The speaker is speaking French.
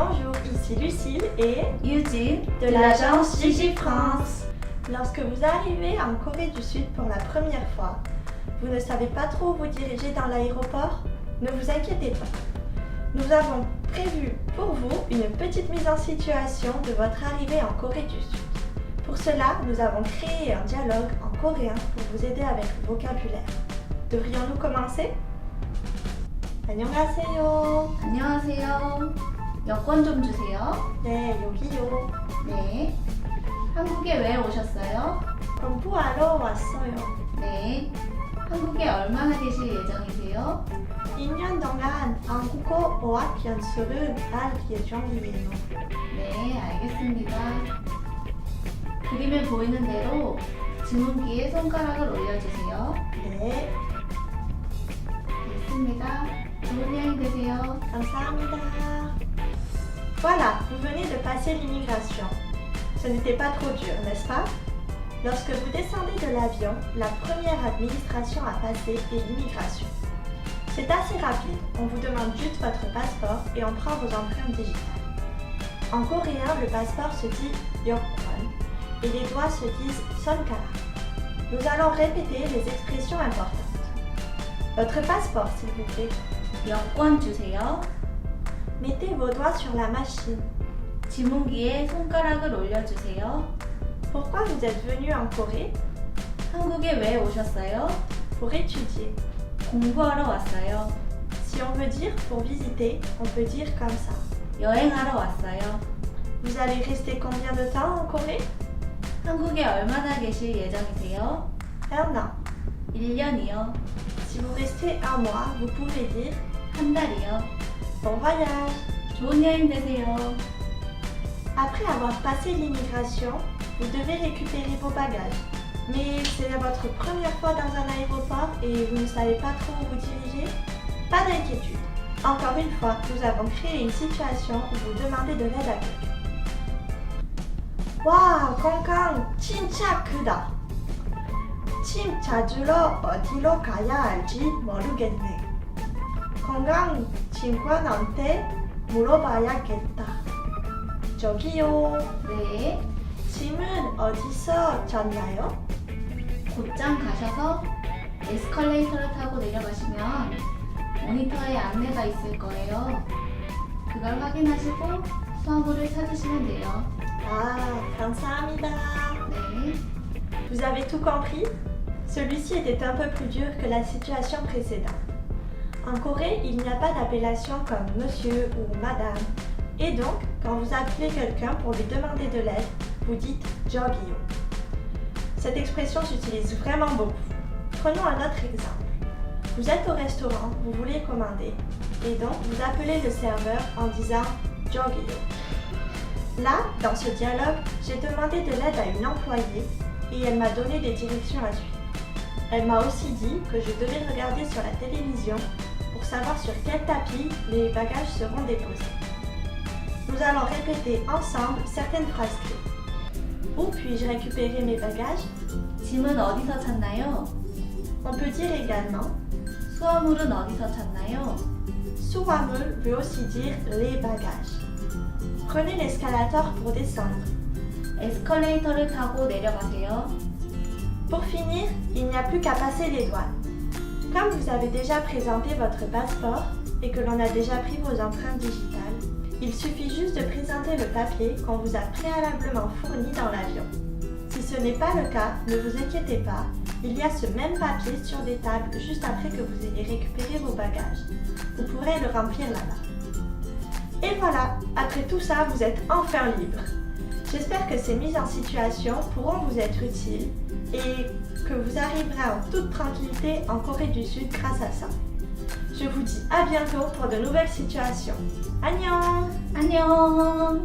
Bonjour, ici Lucille et Eugene de l'agence Gigi France. Lorsque vous arrivez en Corée du Sud pour la première fois, vous ne savez pas trop où vous diriger dans l'aéroport? Ne vous inquiétez pas. Nous avons prévu pour vous une petite mise en situation de votre arrivée en Corée du Sud. Pour cela, nous avons créé un dialogue en coréen pour vous aider avec le vocabulaire. Devrions-nous commencer? 안녕하세요. 안녕하세요. 여권 좀 주세요. 네, 여기요. 네. 한국에 왜 오셨어요? 공부하러 왔어요. 네. 한국에 얼마나 계실 예정이세요? 2년 동안 한국어 어학 연수를 할 예정이에요. 네, 알겠습니다. 그림에 보이는 대로 주문기에 손가락을 올려주세요. 네, 됐습니다. 좋은 여행 되세요. 감사합니다. Voilà, vous venez de passer l'immigration. Ce n'était pas trop dur, n'est-ce pas? Lorsque vous descendez de l'avion, la première administration à passer est l'immigration. C'est assez rapide, on vous demande juste votre passeport et on prend vos empreintes digitales. En coréen, le passeport se dit 여권 et les doigts se disent 손가락. Nous allons répéter les expressions importantes. Votre passeport, s'il vous plaît. 여권 주세요. Mettez vos doigts sur la machine. 지문기에 손가락을 올려주세요. Pourquoi vous êtes venu en Corée? 한국에 왜 오셨어요? Pour étudier. 공부하러 왔어요. Si on veut dire pour visiter, on peut dire comme ça. 여행하러 왔어요. Vous allez rester combien de temps en Corée? 한국에 얼마나 계실 예정이세요? 1 an. 1년이요. Si vous restez 1 mois, vous pouvez dire 한 달이요. bon voyage. 좋은 여행 되세요. Après avoir passé l'immigration, vous devez récupérer vos bagages. Mais c'est votre première fois dans un aéroport et vous ne savez pas trop où vous diriger? Pas d'inquiétude. Encore une fois, nous avons créé une situation où vous demandez de l'aide à quelqu'un. 와, 건강 진짜 크다. 침 찾으러 어디로 가야 할지 모르겠네. 건강 친구한테 물어봐야겠다. 저기요. 네. 짐은 어디서 졌나요? 곧장 가셔서 에스컬레이터를 타고 내려가시면 모니터에 안내가 있을 거예요. 그걸 확인하시고 수화물을 찾으시면 돼요. Ah, 감사합니다. 네. Vous avez tout compris? Celui-ci était un peu plus dur que la situation précédente. En Corée, il n'y a pas d'appellation comme monsieur ou madame. Et donc, quand vous appelez quelqu'un pour lui demander de l'aide, vous dites 저기요. Cette expression s'utilise vraiment beaucoup. Prenons un autre exemple. Vous êtes au restaurant, vous voulez commander, et donc vous appelez le serveur en disant 저기요. Là, dans ce dialogue, j'ai demandé de l'aide à une employée et elle m'a donné des directions à suivre. Elle m'a aussi dit que je devais regarder sur la télévision pour savoir sur quel tapis les bagages seront déposés. Nous allons répéter ensemble certaines phrases clés. Où puis-je récupérer mes bagages? 짐은 어디서 찾나요? On peut dire également 수화물은 어디서 찾나요? 수화물 veut aussi dire les bagages. Prenez l'escalator pour descendre. 에스컬레이터를 타고 내려가세요. Pour finir, il n'y a plus qu'à passer les douanes. Comme vous avez déjà présenté votre passeport et que l'on a déjà pris vos empreintes digitales, il suffit juste de présenter le papier qu'on vous a préalablement fourni dans l'avion. Si ce n'est pas le cas, ne vous inquiétez pas, il y a ce même papier sur des tables juste après que vous ayez récupéré vos bagages. Vous pourrez le remplir là-bas. Et voilà, après tout ça, vous êtes enfin libre. J'espère que ces mises en situation pourront vous être utiles et que vous arriverez en toute tranquillité en Corée du Sud grâce à ça. Je vous dis à bientôt pour de nouvelles situations. 안녕! 안녕!